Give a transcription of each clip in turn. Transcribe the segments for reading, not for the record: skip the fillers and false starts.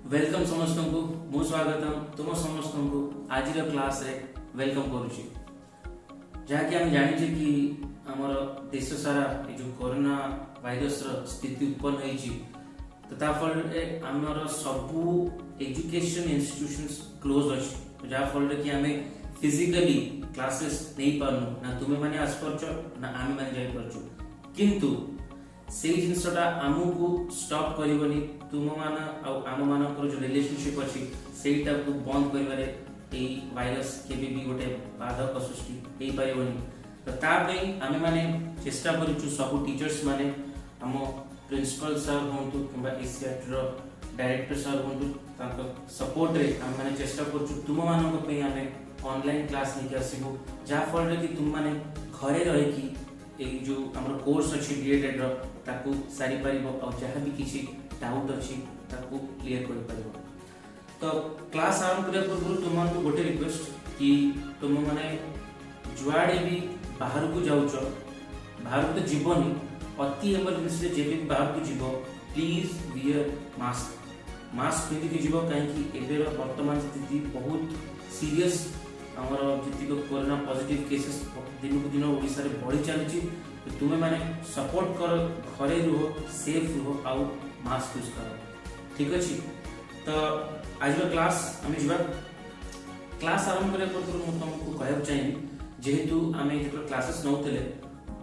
Welcome समस्त को मो स्वागतम तुम समस्त को आज क्लास रे वेलकम करुच्ची जहाँकि आम जानी कि आमर देश सारा जो कोरोना भाइरस स्थिति उत्पन्न होती तो ताफल आमर सबू एजुकेशन इंस्टीट्यूशंस क्लोज अच्छी जहाँ फल कि आम फिजिकली क्लासेस नहीं पार्नु ना तुम्हें मैंने आसपार ना आम मैंने जापरचु किंतु से जिनसटा आमको स्टॉप करबनी तुम मान आम मान जो रिलेशनशिप अच्छी सेटा को बंद करिवारे एई वायरस केबे भी गोटे बाधक सृष्टि हेई परिबनी तो तापई आमे माने चेष्टा करूछु सब टीचर्स माने हम प्रिंसिपल सर होंतु किबा एसीआर रो डायरेक्टर सर होंतु ताको सपोर्ट रे हम माने चेष्टा करूछु तुम मानको पे आमे ऑनलाइन क्लास नहीं आसीबो जा फल रे कि तुम माने घरे रही कि एक जो हमर कोर्स अछि बीएड रो ताकू सारी परिबो और जहां भी किसी डाउट अछि ताकू क्लियर कर परिबो तो क्लास आरंभ करे पूर्व तुमन को गोटे रिक्वेस्ट कि तुम माने जुआडे भी बाहर को जाउछो बाहर को जीवनी अति इमरजेंसी जेबे भी बाहर को जीवो प्लीज वियर मास्क पिंधि के जीवो काहे कि एबेर वर्तमान स्थिति बहुत सीरियस हमर जति कोरोना पॉजिटिव केसेस दिन को दिन ओडिसा रे बढ़ी चलछि तुम्हें माने सपोर्ट कर घरे रहो सेफ रहो आउ मास्क यूज करो ठीक अछि तो आज क्लास हम जीवा क्लास आरंभ करे पूर्व मु तुमको कहब चाहिए जेहेतु आमे जो क्लासेस नउतले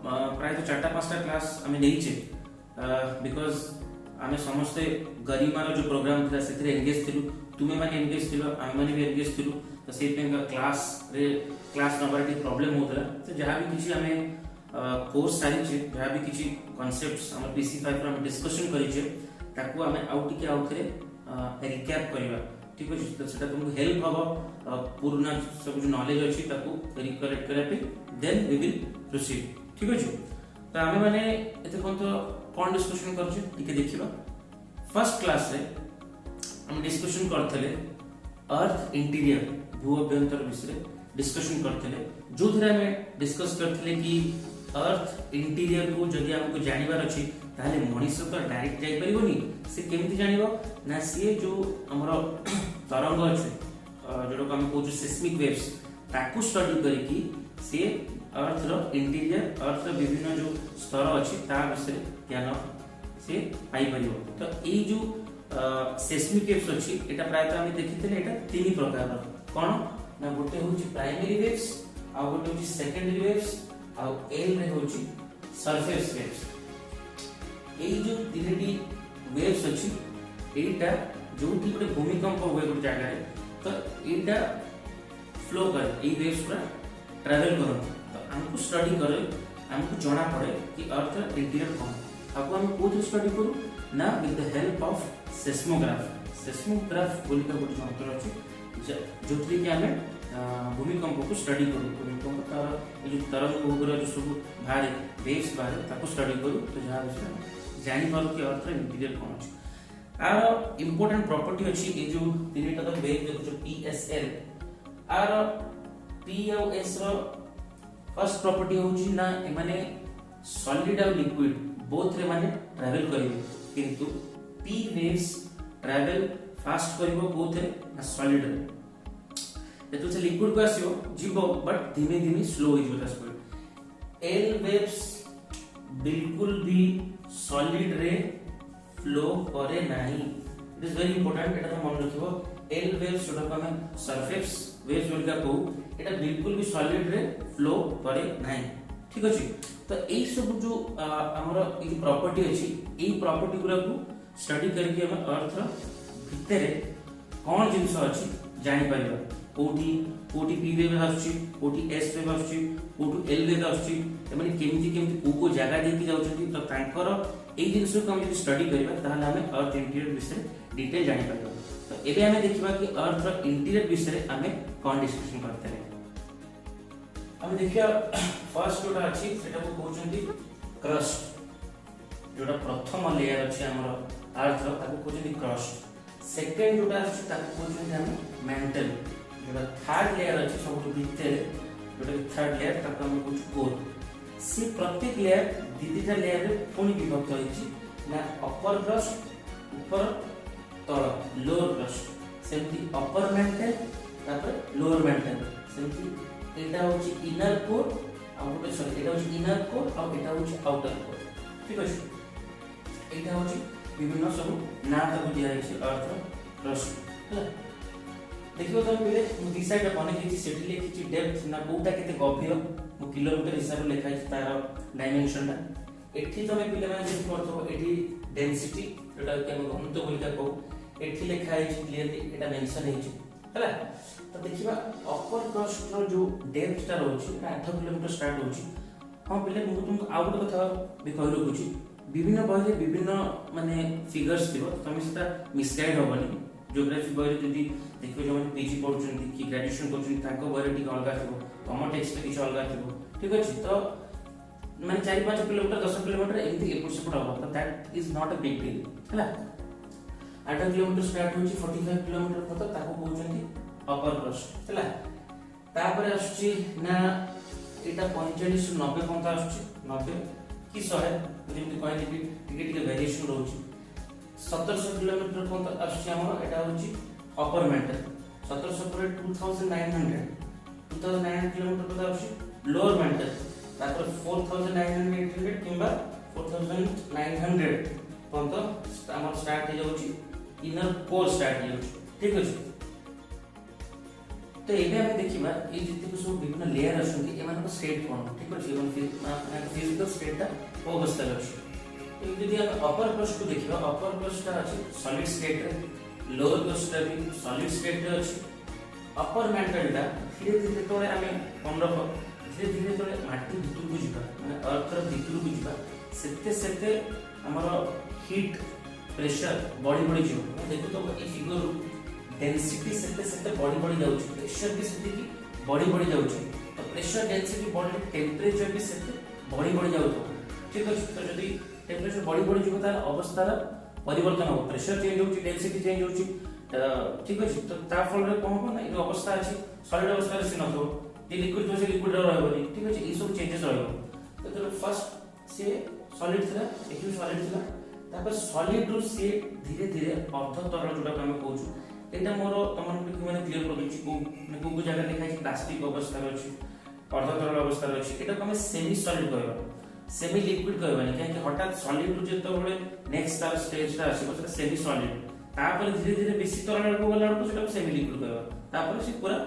प्राय तो 4-5टा क्लास आमे नेइचे बिकॉज़ आमे समस्ते गरिमार जो प्रोग्राम था सेथरे एंगेज थिलु तुम्हें माने एंगेज थिलु आमे माने भी एंगेज थिलु तो से क्लास नंबर प्रॉब्लम होतला तो जहां भी किछि आमे कोर्स सारी छे जहां भी किछि कांसेप्ट्स हमर PC5 पर हम डिस्कशन करि छे ताकू हमें आउट के आउट रे रिकैप करबा ठीक अछि तो सेटा तुमको हेल्प हबो पूर्ण सब जो नॉलेज अछि ताकू रिकलेक्ट करे पे देन वी विल प्रोसीड ठीक अछि तो हमें माने एते कोन तो कोन डिस्कशन कर छे ठीक देखिबा फर्स्ट क्लास रे हम डिस्कशन करथले अर्थ इंटीरियर भू अभ्यंतर विषय डिस्कशन करथले जो थरे हमें डिस्कस करथले कि अर्थ इंटीरियर को जदि हमको जानिबार अछि ताले मनुष्य तो डायरेक्ट जाई परिबोनी से केमिति जानिबो ना से जो हमरो तरंग अछि जोडो हम कहू सिस्मिक वेव्स ताकू स्टडी करी कि से अर्थ रो इंटीरियर अर्थ रो विभिन्न जो स्तर अछि ता विषय ज्ञान से पाई परिबो तो ए जो सिस्मिक वेव्स अछि एटा प्रायतः हम देखितले एटा तीन प्रकार रो कोन ना गोटे होची प्राइमरी वेव्स आ गोटे होची सेकेंडरी वेव्स आ एल रे होची सरफेस वेव्स ए जो तीनटी वेव्स अछि एटा जोठी गोटे भूमिकंप होय गोटे जगह रे तो एटा फ्लो करे ए वेव्स पूरा ट्रैवल करो तो हमको स्टडी करे हमको जाना पड़े कि अर्थ इंटीरियर कोन आपको हम कोथि स्टडी करू ना with the help of seismograph बोली का गोटे यंत्र अछि जोथि कि हमें भूमिकंप को स्टडी करू भूमिकंप तार जो तरंग वगैरह जो सब बाहर वेव्स बाहर ताको स्टडी करू तो जहां विषय जानि पारू कि अर्थ इंटीरियर कोन अछि आर इंपोर्टेंट प्रॉपर्टी अछि ए जो तीनटा तो वेव देखो PSL आर P और S रो फर्स्ट प्रॉपर्टी होछि ना ए माने सॉलिड और लिक्विड बोथ रे माने ट्रैवल करिवे किंतु P वेव्स ट्रैवल फास्ट करिवो बोथ रे ना सॉलिड रे एतो से लिक्विड को आसीबो जीवो बट धीमे धीमे स्लो हो जिवो स्पीड एल वेव्स बिल्कुल भी सॉलिड रे फ्लो करे नाही इट इज वेरी इंपोर्टेंट एटा तो मन रखिबो एल वेव्स जोटा को हम सरफेस वेव्स जोटा को एटा बिल्कुल भी सॉलिड रे फ्लो करे नाही ठीक अछि तो एई सब जो हमर ई प्रॉपर्टी अछि एई प्रॉपर्टी गुरा को स्टडी करके हम अर्थ भितरे कोन जिंस अछि जानि परिबा कोटी P वेव आछी कोटी S वेव आछी कोटी L वेव आछी एमाने केमिति को जगह दे के जाउछथि तो तांकर ए जिंस को हम स्टडी करबा ताहले हमें अर्थ इंटीरियर विषय डिटेल जानि परबा तो एबे हमें देखिबा कि अर्थ इंटीरियर विषय हमें कोन डिस्कशन करते हैं हम देखिया फर्स्ट जोटा अछि सेटा को कहउछथि क्रस्ट जोटा प्रथम लेयर अछि हमर अर्थ रो ताको कहउछथि क्रस्ट सेकंड जोटा अछि ताको कहउछथि हम मेंटल जोटा थर्ड लेयर अछि सब भितर जोटा थर्ड लेयर ताको हम कुछ कोर सी प्रत्येक लेयर दीदीटा लेयर रे पुनी विभक्त होइछि ना अपर क्रस्ट ऊपर तळ लोअर क्रस्ट सेमती अपर मेंटल तापर लोअर मेंटल सेमती एटा होची इनर कोर आ गोटे सॉरी एटा होची इनर कोर आ एटा होची आउटर कोर ठीक अछि एटा होची विभिन्न सब ना तक दिया है अर्थ क्रस्ट है देखियो तो पहले मु दी साइड बने कि सेठी लिखि डेप्थ ना कोटा केते गभीर मु किलोमीटर हिसाब लेखा है तार डायमेंशन ता एठी तमे पिले माने जे करथो एठी डेंसिटी एटा के हम घनत्व बोलका को एठी लेखा है क्लियरली एटा मेंशन है हला तो देखिबा अपर क्रस्ट रो जो डेप्थ ता रहउची 8 किलोमीटर स्टार्ट होची हम पहले मु तुमको आउट कथा भी कहि रखुची विभिन्न बहिरे विभिन्न माने फिगर्स थिबो तमे सेटा मिसगाइड होबनी ज्योग्राफी बहिरे जदी देखिबो जो माने पीजी पढुचंती कि ग्रेजुएशन करचंती ताको बहिरे टिक अलगा थिबो कमर टेक्स्ट किछ अलगा थिबो ठीक अछि तो माने 4-5 किलोमीटर 10 किलोमीटर एमती एपट सेपट हो तो that is not a big deal हला 8 किलोमीटर स्टार्ट होची 45 किलोमीटर पत ताको कहउचंती अपर क्रस्ट हला तापर आछी ना एटा 45 से 90 पंता आछी 90 कि 100 जेमति कहले कि टिके वेरिएशन रहउची 1700 किलोमीटर पंता आछी हमर एटा होची अपर मेंटल 1700 पर 2900 किलोमीटर पता आछी लोअर मेंटल तापर 4900 किंबा 4900 पंता हमर स्टार्ट हे जाउची इनर कोर स्टार्ट हे जाउची ठीक अछि तो एबे हम देखिबा ए जति को सब विभिन्न लेयर असंती एमान को स्टेट कोन ठीक अछि एमान फिजिकल स्टेट ता ओ अवस्था अछि यदि हम अपर क्रस्ट को देखिबा अपर क्रस्ट ता अछि सॉलिड स्टेट रे लोअर क्रस्ट ता भी सॉलिड स्टेट रे अछि अपर मेंटल ता धीरे धीरे तोरे हमें कम रख धीरे धीरे तोरे माटी भितर को जिबा माने अर्थ र भितर को जिबा सेते सेते हमर हीट प्रेशर बॉडी बॉडी जिवो देखो तो ए फिगर डेंसिटी सेते सेते बॉडी जाउची प्रेशर भी सेते की बॉडी जाउची तो प्रेशर डेंसिटी बॉडी टेंपरेचर भी सेते बॉडी जाउतो ठीक अछि तो यदि टेंपरेचर बॉडी जिवो तार अवस्था परिवर्तन हो प्रेशर चेंज होची डेंसिटी चेंज होची ठीक अछि तो ता फल रे कोन कोन ए अवस्था अछि सॉलिड अवस्था रे सिन हो ये लिक्विड तो से लिक्विड रहबनी ठीक अछि ई सब चेंजेस रहबो तो फर्स्ट से सॉलिड थिला एकु सॉलिड थिला तापर सॉलिड रो से धीरे धीरे अर्ध तरल जोटा हम कहूछु एटा मोर तमन के माने क्लियर कर दउची को जगह लिखा है प्लास्टिक अवस्था रे अछि अर्ध तरल अवस्था रे अछि एटा हम सेमी सॉलिड कहबा सेमी लिक्विड कहबानी कि हठात सॉलिड रो जेतो बळे नेक्स्ट तार स्टेज ता आसी सेटा सेमी सॉलिड तापर धीरे धीरे बेसी तरल को गला को सेटा सेमी लिक्विड कहबा तापर से पूरा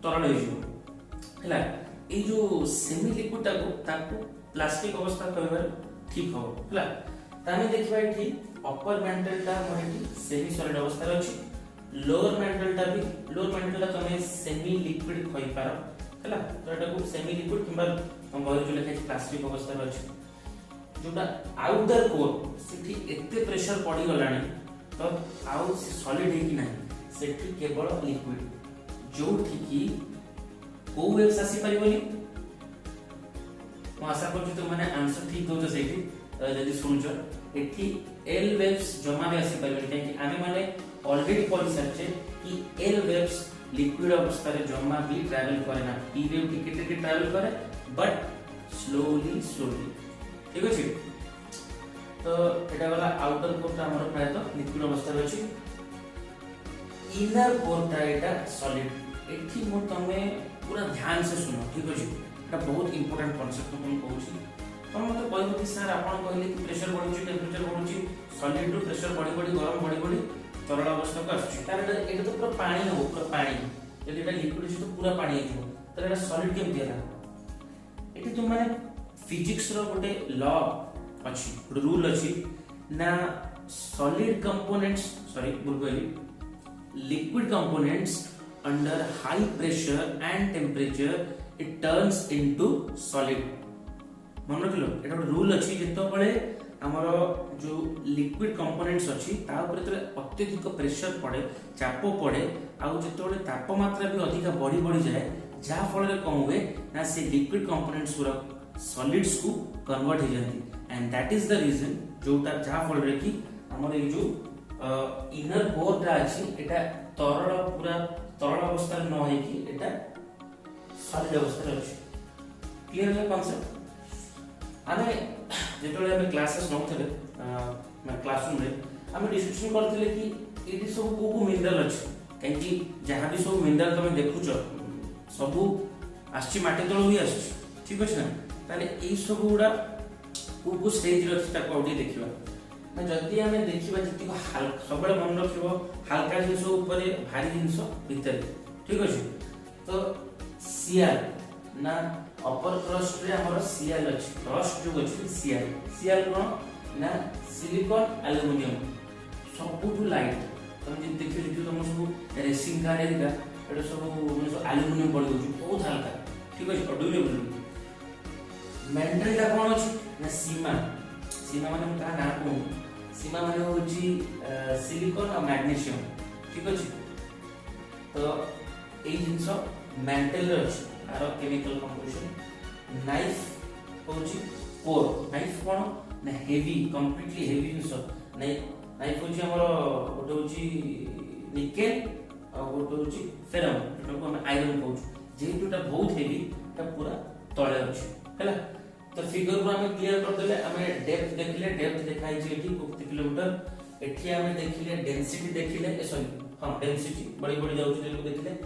तरल हो जिवो हला ए जो सेमी लिक्विड ताको प्लास्टिक अवस्था कहबा ठीक हो हला तामे देखबा एठी अपर मेंटल ता मोरेटी सेमी सॉलिड अवस्था रे अछि लोअर मेंटल ता तमे सेमी लिक्विड खई पार हला तो एटा को सेमी लिक्विड किबा हम बहिर जो लेखा प्लास्टिक अवस्था रे अछि जोटा आउटर कोर सेठी एते प्रेशर पड़ी गलानी तो आउ सॉलिड है कि नहीं सेठी केवल लिक्विड जो ठिकी को वेव्स आसी परिबनी म आशा करछु तो माने आंसर ठीक दोछ सेठी जदि सुनछ एठी एल वेव्स जमा भी आसी परिबनी कि आमे माने ऑलरेडी पढ़ि सारछे कि एल वेव्स लिक्विड अवस्था रे जमा भी ट्रैवल करे ना पी वेव टिके ट्रैवल करे बट स्लोली ठीक अछि तो एटा वाला आउटर कोर ता हमर प्राय तो लिक्विड अवस्था रे अछि इनर कोर ता एटा सॉलिड एठी मो तमे पूरा ध्यान से सुनो ठीक अछि एटा बहुत इंपोर्टेंट कांसेप्ट हम कहूछी तो मते कहबो कि सर आपण कहले कि प्रेशर बढ़ुची टेंपरेचर बढ़ुची सॉलिड रो प्रेशर बढ़ी गरम बढ़ी तरल अवस्था को आछी तार एटा तो पूरा पानी हो पूरा पानी यदि एटा लिक्विड छै तो पूरा पानी हो तो एटा सॉलिड केम दिया एटी तुम माने फिजिक्स रो गोटे लॉ अछि रूल अछि ना solid components liquid components under high pressure and temperature it turns into solid मन रखलो एटा रूल अछि जेतो बळे हमर जो लिक्विड कंपोनेंट्स अछि ता ऊपर तरे अत्यधिक प्रेशर पड़े चाप पड़े आउ जेतो बळे तापमात्रा भी अधिक बढ़ी जाए जा फल रे कोन हुए ना से लिक्विड कंपोनेंट्स पूरा सॉलिड्स को कन्वर्ट हो जाती and that is the reason जोटा जा फल रे कि हमर ए जो इनर कोर ता अछि एटा तरल पूरा तरल अवस्था न होई कि एटा सॉलिड अवस्था रे अछि क्लियर है कांसेप्ट आने जेतोले हम क्लासेस नथले मैं क्लासरूम रे हम डिस्कशन करथिले कि ये सब को मिनरल अच्छे कहीं जहाँ भी सब मिनरल तुम देखुच सब आसची माटी तल भी आस ठीक अच्छे ना ताले ये सब गुड़ा को स्टेज रही देखा ना जदि आम देखा जी सब मन रख हाल्का जिनस भारी जिनस भितर ठीक अच्छे तो सियाल ना अपर क्रस्ट रे हमर सियाल अछि क्रस्ट जो अछि सियाल सियाल कोन ना सिलिकॉन एल्युमिनियम सबुठु लाइट तुम जे देखियो जे तुम सब रेसिंग कार एरिका एटा सब मतलब एल्युमिनियम पड़ गयो बहुत हल्का ठीक अछि ड्यूरेबल मेटल टा कोन अछि ना सीमा सीमा माने का ना को सीमा माने होछि सिलिकॉन और मैग्नीशियम ठीक अछि तो ए जिंस मेटल अछि आरो केमिकल कंपोजिशन नाइफ होची कोर नाइफ कोन ना हेवी कंप्लीटली हेवी जिंस नाइफ होची हमर गोटे होची निकेल और गोटे होची फेरम जेटा को हम आयरन कहू जेटुटा बहुत हेवी ता पूरा तळे अछि हैला तो फिगर को हम क्लियर कर देले हमें डेप्थ देखले डेप्थ देखाई छै एठी 50 किलोमीटर एठी हमें देखिले डेंसिटी देखिले सॉरी हां डेंसिटी बड़ी बड़ी जाउछ देखिले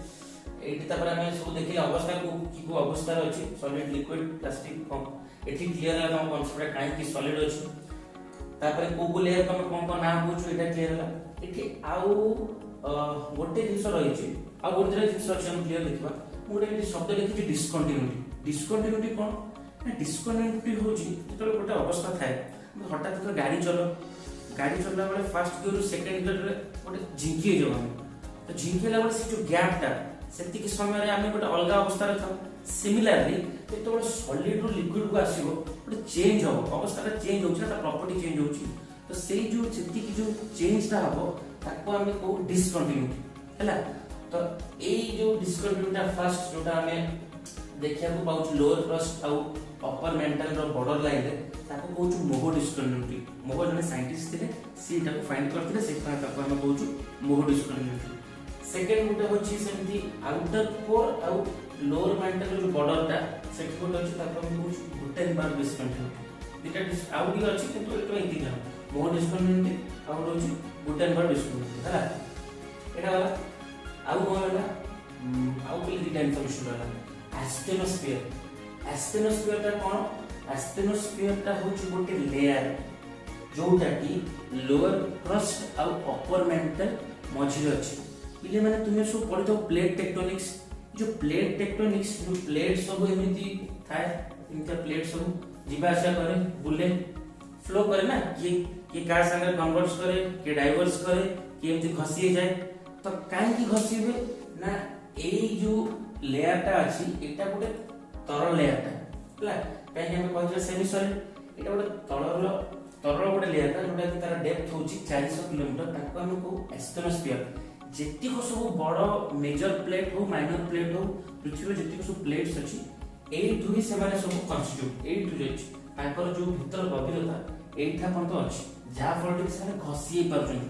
एठी तापर हमें सब देखिले अवस्था को अवस्था अछि सॉलिड लिक्विड प्लास्टिक एठी क्लियर है हम कॉन्सेप्ट काहे कि सॉलिड अछि तापर को लेयर हम कोन नाम होछु एटा क्लियर है एठी आउ गोटे जिंस रही छै आ गोटे जिंस अछि हम क्लियर देखबा मोरे एठी शब्द लिखि डिस्कंटिन्यूटी डिस्कंटिन्यूटी कोन ना डिस्कंटिन्यूटी होछि तो गोटे अवस्था थाए हठात तो गाड़ी चलला बेले फर्स्ट गियर सेकंड गियर रे गोटे झिंकी जो हम तो झिंकीला बेले से जो गैप टा सेति के समय रे आमे गोटे अलग अवस्था रे था सिमिलरली तो सॉलिड रो लिक्विड को आसीबो गोटे चेंज हो अवस्था का चेंज होछि ना प्रॉपर्टी चेंज होछि तो सेई जो सेति की जो चेंज ता हबो ताको आमे को डिस्कंटिन्यूटी हैला तो एई जो डिस्कंटिन्यूटी फर्स्ट जोटा हमें देखिया को पाउछ लोअर क्रस्ट आउ अपर मेंटल रो बॉर्डर लाइन रे ताको कहूछु मोहो डिस्कंटिन्यूटी मोहो जने साइंटिस्ट थिले सी ताको फाइंड करथिले से ताको हम कहूछु मोहो डिस्कंटिन्यूटी सेकंड गुटे होछि सेमती आउटर कोर आउ लोअर मेंटल जो बॉर्डर ता सेट कोट अछि ताको हम कहूछु गुटेन बार डिस्कंटिन्यूटी दिटा आउ डी अछि किंतु एतो एति जान मोहो डिस्कंटिन्यूटी आउ होछि गुटेन बार डिस्कंटिन्यूटी हला एटा वाला आउ होला आउ के दिटा इन्फॉर्मेशन वाला एस्टेनोस्फीयर ता कोन एस्टेनोस्फीयर ता होछि गोटे लेयर जोटा की लोअर क्रस्ट आउ अपर मेंटल मझिरे अछि इले माने तुमे सब पढितो प्लेट टेक्टोनिक्स जो प्लेट टेक्टोनिक्स जो प्लेट सब एमिति थाए इनका प्लेट सब जीवा आशा करे बुले फ्लो करे ना कि का संगे कन्वर्स करे कि डाइवर्स करे कि एमिति घसी जाए तो काहे की घसीबे ना एई जो लेयर टा अछि एटा गोटे तरल लेयर टा हला काहे हम कहै सेमी सॉलिड एटा गोटे तरल गोटे लेयर टा जोटा कि तार डेप्थ होछि 400 किलोमीटर ताको हम को एस्टेनोस्फीयर जेति को सब बड़ मेजर प्लेट हो माइनर प्लेट हो पृथ्वी जेति को सब प्लेट्स अछि एई दुही से माने सब कन्स्टिट्यूट एई दुही अछि ताकर जो भीतर गभीरता एइठा पण तो अछि जा फल से माने घसी परछन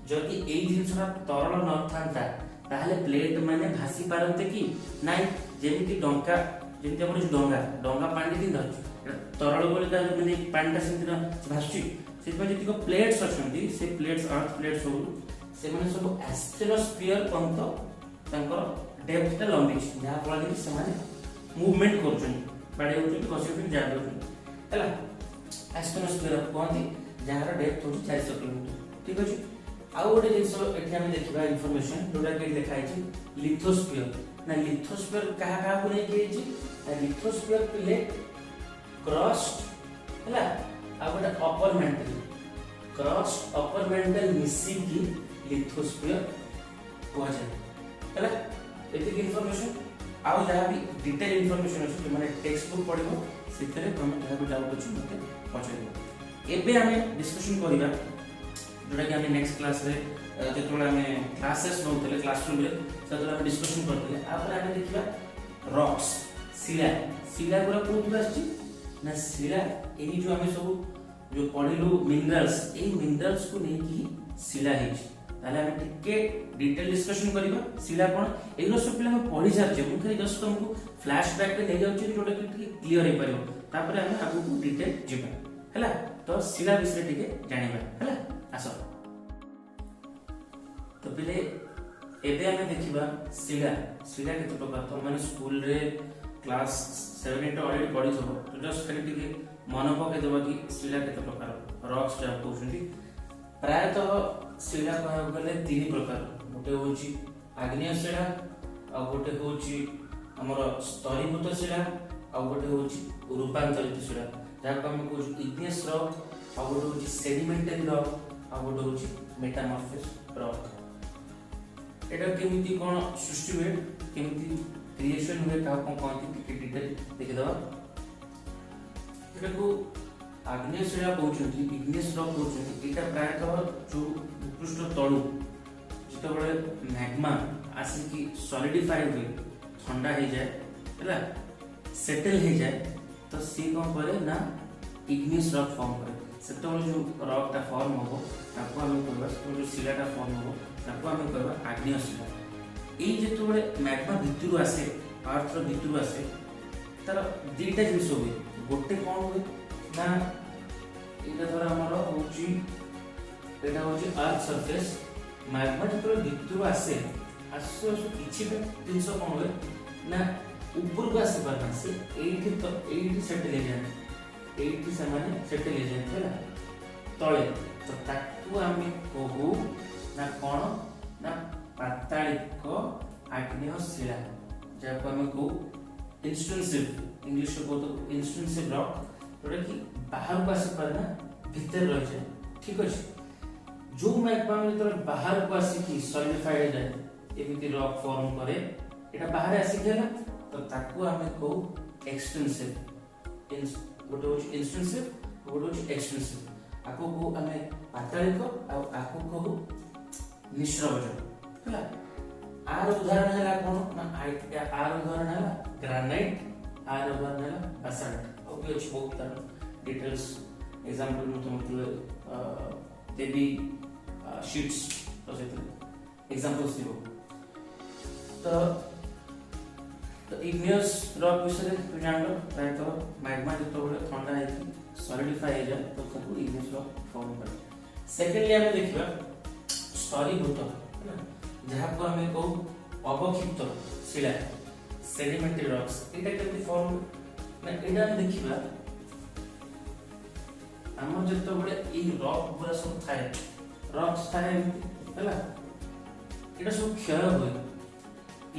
जदि एई जिंसरा तरल न थांता ताहले प्लेट माने भासी पारंते कि नाइ जेमिति डंका जेमिति हमर जो डंगा पानी दिन धरछ तरल बोले ता माने पानीटा सेमिति भासछि सेति जेति को प्लेट्स अछंती से प्लेट्स अर्थ प्लेट्स हो से माने सब एस्टेनोस्फीयर पंत तांकर डेप्थ ता लंबी जहा फल कि से माने मूवमेंट करछन बाडे होछ कसियो जा दो हला एस्टेनोस्फीयर कोंती जहार डेप्थ होछ 400 किलोमीटर ठीक अछि आउ गोटे जिंस एठी हम देखिबा इंफॉर्मेशन जोटा के लिखा है लिथोस्फीयर ना लिथोस्फीयर कहा कहा को नहीं के छी लिथोस्फीयर पे क्रस्ट हला आ गोटे upper mantle crust upper mantle missing की लिथोस्फीयर हो जाए हला एति इंफॉर्मेशन आउ जहा भी डिटेल इंफॉर्मेशन अछि माने टेक्स्ट बुक पढिबो सेतरे हम जहा को डाउट अछि मते पछाइबो एबे हमें डिस्कशन करिबा जोटा कि हमें नेक्स्ट क्लास रे जेतोला हमें क्लासेस नउतले क्लासरूम रे सेतोला हमें डिस्कशन करतले आपर हमें देखिबा रॉक्स शिला पूरा कोन आछि ना शिला एही जो हमें सब जो पढिलु मिनरल्स ए मिनरल्स को नै कि शिला है ताले हमें टिके डिटेल डिस्कशन करिबा शिला कोन एनो सब पिला हम पढि जाचे मु खाली जस्ट तुमको फ्लैशबैक रे ले जाउची जोटा कि क्लियर हे परियो तापर हमें आगु को डिटेल जिबा हला तो शिला विषय टिके जानिबा हला आसो तो पिले एबे आमे देखिबा शिला शिला केते प्रकार तो माने स्कूल रे क्लास 7 8 ऑलरेडी पढ़ी थबो तो जस्ट खाली टिके मन पके देबा कि शिला केते प्रकार रॉक्स जा कहउछंती प्राय तो शिला कह गले तीन प्रकार गोटे होची आग्नेय शिला आ गोटे होची हमर स्तरीभूत शिला आ गोटे होची रूपांतरित शिला जाको हम कहउछ इग्नियस रॉक आ गोटे होची सेडिमेंटरी रॉक आ गोटे होची मेटामॉर्फिस रॉक एटा केमिति कोन सृष्टि हुए केमिति क्रिएशन हुए का कोन कहती कि डिटेल देखि दवा एटा को आग्नेय शिला कहउछंती इग्नियस रॉक कहउछंती एटा प्राय तो जो भूपृष्ठ तळु जिते बळे मैग्मा आसी कि सॉलिडिफाई हुए ठंडा हो जाए हैला सेटल हो जाए तो सी कोन करे ना इग्नियस रॉक फॉर्म करे सेतो जो रॉक ता फॉर्म होबो ताको हम कहबा जो शिला ता फॉर्म होबो ताको हम कहबा आग्नेय शिला एई जेतो बळे मैग्मा भितरु आसे अर्थ रो भितरु आसे तार दुईटा जिनिस हुए गोटे कोन हुए ना एटा धर हमर होची एटा होची अर्थ सरफेस मैग्मा जेतो भितरु आसे आसो आसो किछि जिनिस कोन हुए ना ऊपर को आसे पारना से एठी सेटल हो जाए एठी सामान्य सेटल हो जाए हैला तळे तो ताकू आमे कहू ना कोन ना पातालिक आग्नेय शिला जाको आमे कहू इंस्टेंसिव इंग्लिश को तो इंस्टेंसिव रॉक जोटा कि बाहर को आसी पारना भीतर रह जाए ठीक अछि जो मैग्मा में तो बाहर को आसी कि सॉलिडिफाई हो जाए एमिति रॉक फॉर्म करे एटा बाहर आसी गेला तो ताकू आमे कहू एक्सटेंसिव गोटे होची इंस्टेंसिव गोटे होची एक्सटेंसिव आको को आमे पातालिक आ आको कहू निश्रवज हला आर उदाहरण हला कोन ना आर उदाहरण हला ग्रेनाइट आर उदाहरण हला बासाल्ट ओके अछि बहुत तार डिटेल्स एग्जांपल में तुम देबी शीट्स तो से एग्जांपल्स दिबो तो इग्नियस रॉक विषय तू जानलो प्राय तो मैग्मा जतो बळे ठंडा है कि सॉलिडिफाई हो जाए तो ताको इग्नियस रॉक फॉर्म करे सेकेंडली हमें देखिबा स्तरीभूत है जहा को हमें को अवक्षिप्त शिला सेडिमेंटरी रॉक्स एटा केमि फॉर्म ना एटा हम देखिबा हमर जतो बळे ई रॉक पूरा सब थाए रॉक्स थाए हैला एटा सब क्षय होय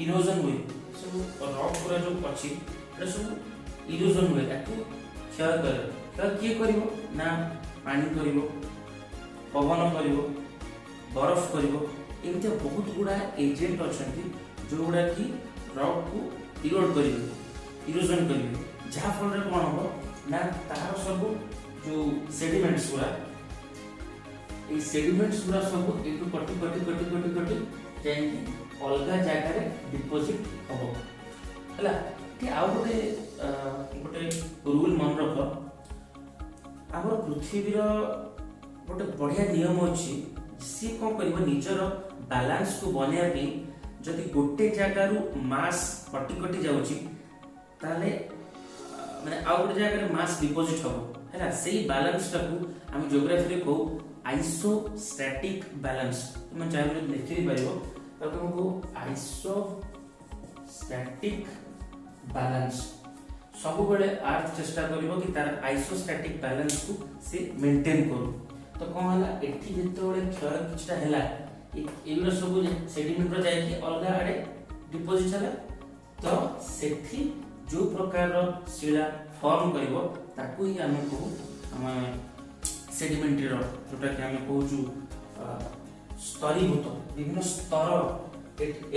इरोजन होय सब रॉक पूरा जो अछि एटा सब इरोजन होय ताकू क्षय करे तो के करिवो ना पानी करिवो पवन करिवो बरफ करिवो एमते बहुत गुडा एजेंट अछंती जो गुडा की रॉक को इरोड करिवे इरोजन करिवे जहा फल रे कोन हो ना तार सब जो सेडिमेंट्स गुडा ए सेडिमेंट्स गुडा सब एकु कटि जाई अलगा जगह रे डिपॉजिट हो हला कि आ गोटे रूल मन रख हमर पृथ्वी रो गोटे बढ़िया नियम अछि सी कोन करबो निजर बैलेंस को बनेया भी जदि गोटे जगह रु मास कटि जाउची ताले माने आ गोटे जगह रे मास डिपॉजिट हो हैला सेही बैलेंस टाकू हम ज्योग्राफी रे को आइसोस्टैटिक बैलेंस तुम चाहे लिखि पारिबो तो तुमको आइसोस्टैटिक बैलेंस सब बेले अर्थ चेष्टा करिवो कि तार आइसोस्टैटिक बैलेंस को से मेंटेन करू तो कोन हला एठी जेतो बेले क्षय किछटा हैला एगुरा सब सेडिमेंट रो जाय कि अलगा आडे डिपॉजिट हला तो सेठी जो प्रकार रो शिला फॉर्म करिवो ताकू ही हम को हम सेडिमेंटरी रो जोटा कि हम कहूछु स्तरीभूत विभिन्न स्तर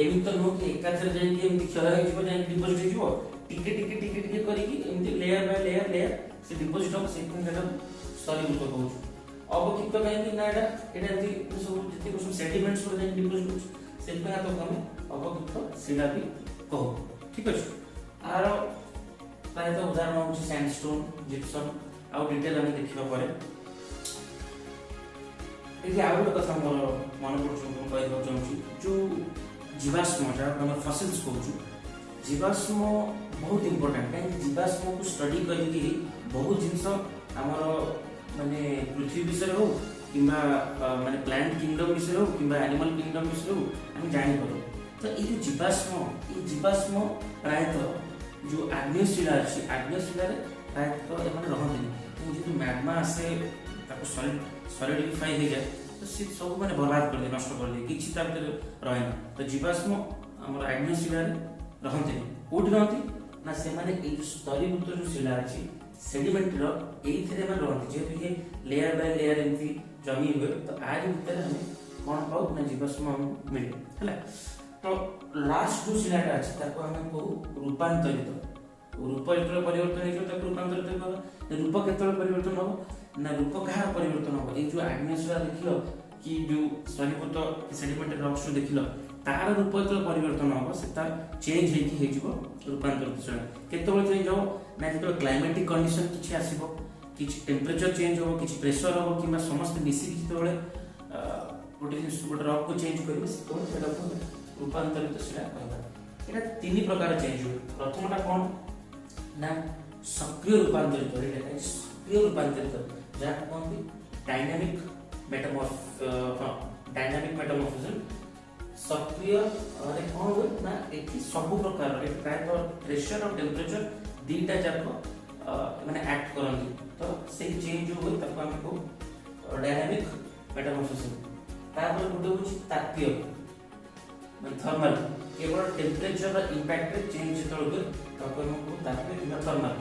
एमि तो नो कि एकाथर जाय कि एमि क्षय हो जिवो जाय डिपॉजिट हो जिवो टिके करी कि एमि लेयर बाय लेयर से डिपॉजिट हो से कोन स्तरीभूत कहूछु अवक्षिप्त कहीं ना एटा एमि सब जति को सेडिमेंट्स हो जाय डिपॉजिट हो से पे तो हम अवक्षिप्त शिला भी कहू ठीक अछि आर प्राय तो उदाहरण हो सैंडस्टोन जिप्सम आ डिटेल हम देखिबा परे एठी आ गोटे कथा मोर मन पड़छ को कहबा चाहूची जो जीवाश्म जहाँ हम फसिल्स कहूँ जीवाश्म बहुत इंपोर्टेंट कहीं जीवाश्म को स्टडी करके बहुत जिनस आमर माने पृथ्वी विषय हो किंबा माने प्लांट किंगडम विषय हो किंबा एनिमल किंगडम विषय हो हम जानि पारो। तो ये जीवाश्म प्रायतः जो आग्नेय शिला अच्छी आग्नेय शिला प्रायतः एमाने रहते जो मैग्मा आसे सॉलिडिफाई हो जाए तो सी सब माने बर्बाद कर दे नष्ट कर दे किछि ता भीतर रहे ना। तो जीवाश्म हमर आग्नेय शिला रहते कोठी रहते ना से माने ए स्तरीभूत जो शिला अछि सेडिमेंट रो एथिरे माने रहते जेहेतु ये लेयर बाय लेयर एमती जमी हुए तो आज भीतर हमें कौन पाऊ ना जीवाश्म मिले हला। तो लास्ट जो शिलाटा अछि ताको हमें को रूपांतरित रूप जेतले परिवर्तन हेजो ताको रूपांतरित हो रूप केतले परिवर्तन हो ना रूप कहा परिवर्तन हो ए जो आग्नेय शिला देखिलो कि जो स्तरीभूत सेडिमेंट रॉक्स जो देखिलो तार रूप जेतले परिवर्तन हो सेता चेंज हेकी हेजिवो रूपांतरित शिला केतले चेंज हो ना जेतले क्लाइमेटिक कंडीशन किछि आसीबो किछि टेम्परेचर चेंज हो किछि प्रेशर हो किबा समस्त मिसी जेतले गोटे रॉक को चेंज करिवे तो सेटा को रूपांतरित शिला कहबा। एटा तीन प्रकार चेंज हो प्रथमटा कोन ना सक्रिय रूपांतरित एटा सक्रिय रूपांतरित जा कोन डायनामिक मेटामॉर्फोसिस सक्रिय अरे कोन हो ना एठी सब प्रकार एक प्रायतः प्रेशर और टेम्परेचर दीटा जाको माने एक्ट करंती तो से चेंज हो तको हमको डायनामिक मेटामॉर्फोसिस तापर गुटे होची तापीय माने थर्मल केवल टेम्परेचर रा इंपैक्ट रे चेंज जेतल हो तको हमको तापीय किंवा थर्मल।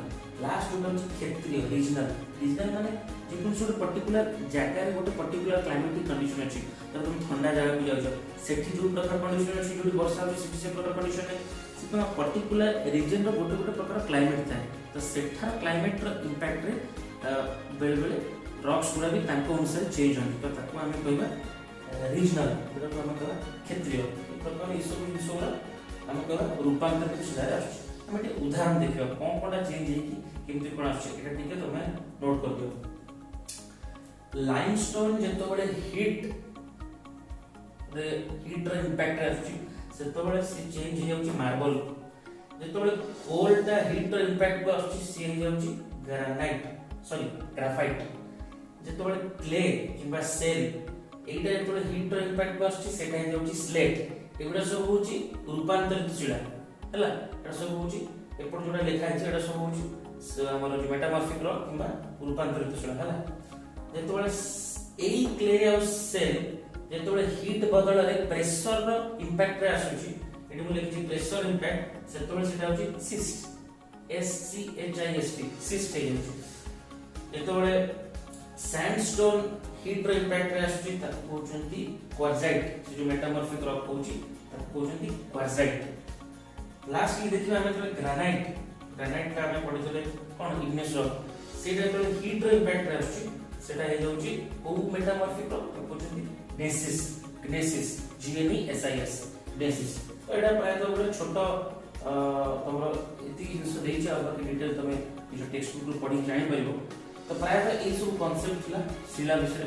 लास्ट गुटे होची क्षेत्रीय रीजनल माने जेकुन सोड पर्टिकुलर जगह रे गोटे पर्टिकुलर क्लाइमेटिक कंडीशन अछि तो तुम ठंडा जगह को जाउ सेठी जो प्रकार कंडीशन अछि जो वर्षा हो सेठी से प्रकार कंडीशन है से पर्टिकुलर रीजन रो गोटे गोटे प्रकार क्लाइमेट थाए तो सेठा क्लाइमेट रो इंपैक्ट रे बेले बेले रॉक्स गुडा भी तांको अनुसार चेंज होन तो ताको हमें कहबा रीजनल जेटा को हमें कहबा क्षेत्रीय प्रकार ई सब जिंस गुडा हमें कहबा रूपांतरित शिला अछि। हम एक उदाहरण देखियो कोन कोनटा चेंज है कि केमति कोन अछि एटा ठीक है तमे नोट कर दियो। लाइमस्टोन जेतो बडे हीट रो इंपैक्ट अछि सेतो बडे से चेंज हो जाउची मार्बल जेतो बडे कोल्ड हीट रो इंपैक्ट को अछि से हो जाउची ग्राफाइट जेतो बडे क्ले किबा सेल एटा जेतो बडे हीट रो इंपैक्ट को अछि सेटा हो जाउची स्लेट एगुडा सब होची रूपांतरित शिला हला एटा सब होची एपट जोडा लिखा है एटा सब होची हमर जो मेटामॉर्फिक रो किबा रूपांतरित शिला हला जेतो बडे एई क्ले और सेल जेतो बडे हीट बदल रे प्रेशर रो इंपैक्ट रे आसुची एटी मु लिखि प्रेशर इंपैक्ट सेतो बडे सेटा होची सिस्ट सिस्ट है जेतो बडे सैंडस्टोन हीट रो इंपैक्ट रे आसुची ताको कहउचंती क्वार्जाइट जो मेटामॉर्फिक रॉक होची ताको कहउचंती क्वार्जाइट। लास्टली देखिबा हमें जो ग्रेनाइट का हमें पढितले कोन इग्नेस रॉक सेटा जो हीट रो इंपैक्ट रे आसुची सेटा हे जाउची ओ मेटामॉर्फिक रॉक ताको कहउचंती ग्नेसिस GNESIS ग्नेसिस। तो एटा प्राय तो बडे छोटो तमरो एति जिंस देइछ आ बाकी डिटेल तमे जो टेक्स्ट बुक रो पढि जानि परिबो। तो प्राय तो ए सब कांसेप्ट थिला शिला विषय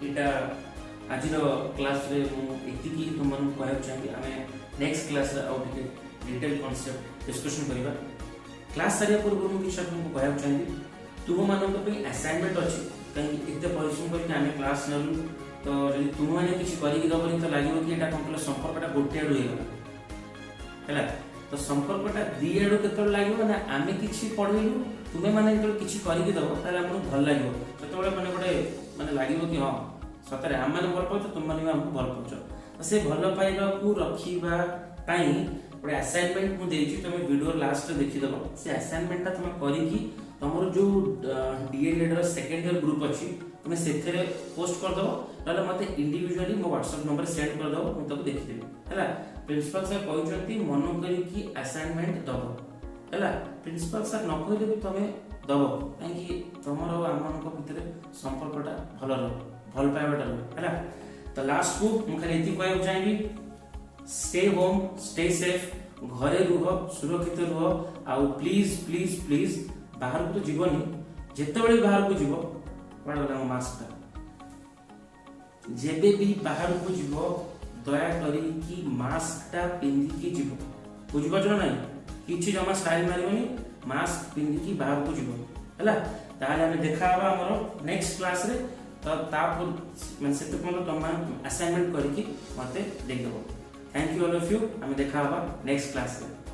एटा आज रो क्लास रे मु एति की तुमन कहय चाहि हमें नेक्स्ट क्लास रे आउ डिटेल कांसेप्ट डिस्कशन करिबा। क्लास सारिया पूर्व मु किछ तुमको कहय चाहि तुम मानक पे असाइनमेंट अछि कहीं एते परिश्रम करके हमें क्लास नलु तो जदि तुम माने किछ करि कि दबनि तो लागिवो कि एटा कंप्लीट संपर्कटा गोटे आडु हेला हैला। तो संपर्कटा दी आडु केतल लागिवो ना आमे किछि पढिलु तुमे माने जेतल किछि करि कि दबो ताले हमहु भल लागिवो सेतबेले माने गोटे माने लागिवो कि हां सतरे हम माने भल पाउछ तुम माने हमहु भल पाउछ। से भल पाइबा को रखिबा पई गोटे असाइनमेंट मु देछि तुमे वीडियो लास्ट रे देखि दबो से असाइनमेंटटा तुमे करि कि तमरो जो डीएलएड रो सेकंड ईयर ग्रुप अछि तुमे सेथरे पोस्ट कर दबो नले मते इंडिविजुअली मो व्हाट्सएप नंबर सेंड कर दबो मु तको देखि देबी हैला। प्रिंसिपल सर कहउचंती मनो करी कि असाइनमेंट दबो हैला। प्रिंसिपल सर न कहले भी तमे दबो काहे तमरो आमन को भितरे संपर्कटा भल रह भल पाइबाटा हैला। तो लास्ट को मु खाली एति कहउ चाहिबी स्टे होम स्टे सेफ घरे रुह सुरक्षित रुह आ प्लीज प्लीज प्लीज बाहर को तो जीवनी जेतेबेले बाहर को जीवो पड़ा गला मास्क जेबे भी बाहर को जीवो दया करी कि मास्क टा पिंदी की जीवो बुझ पाछो ना किछि जमा स्टाइल मारिबनी मास्क पिंदी की बाहर को जीवो हैला। ताले हमें देखा हबा हमरो नेक्स्ट क्लास रे तो तापुर मैं से तुम असाइनमेंट करके मते देख देबो। Thank you all of you. आम देखा नेक्स्ट क्लास में।